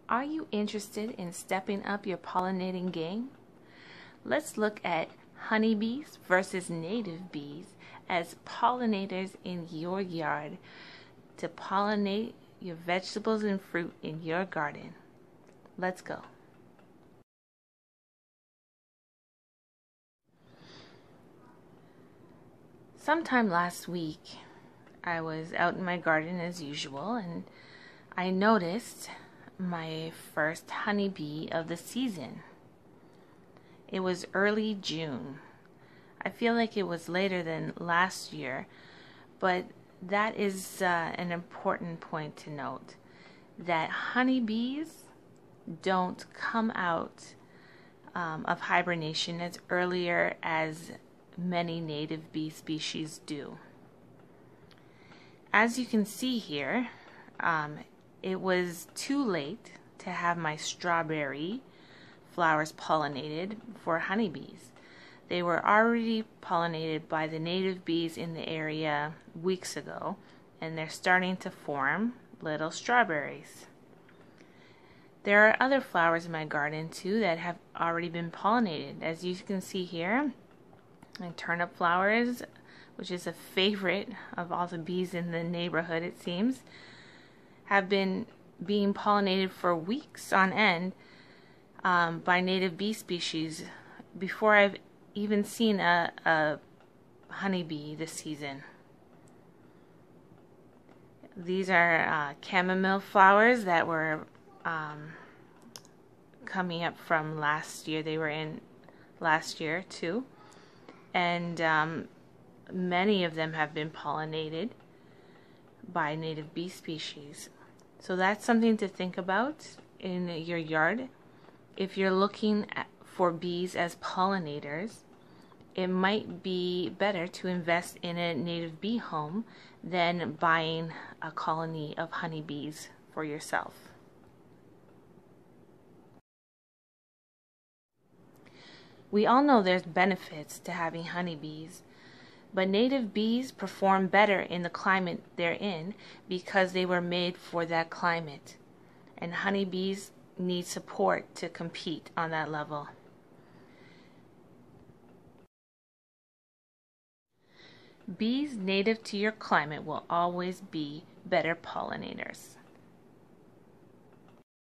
Are you interested in stepping up your pollinating game? Let's look at honeybees versus native bees as pollinators in your yard to pollinate your vegetables and fruit in your garden. Let's go. Sometime last week, I was out in my garden as usual, and I noticed my first honeybee of the season. It was early June. I feel like it was later than last year, but that is an important point to note, that honeybees don't come out of hibernation as earlier as many native bee species do. As you can see here, it was too late to have my strawberry flowers pollinated for honeybees. They were already pollinated by the native bees in the area weeks ago, and they're starting to form little strawberries. There are other flowers in my garden too that have already been pollinated. As you can see here, my turnip flowers, which is a favorite of all the bees in the neighborhood, it seems, have been being pollinated for weeks on end by native bee species before I've even seen a honeybee this season. These are chamomile flowers that were coming up from last year. They were in last year too, and many of them have been pollinated by native bee species. So that's something to think about in your yard. If you're looking for bees as pollinators, it might be better to invest in a native bee home than buying a colony of honeybees for yourself. We all know there's benefits to having honeybees, but native bees perform better in the climate they're in because they were made for that climate, and honeybees need support to compete on that level. Bees native to your climate will always be better pollinators.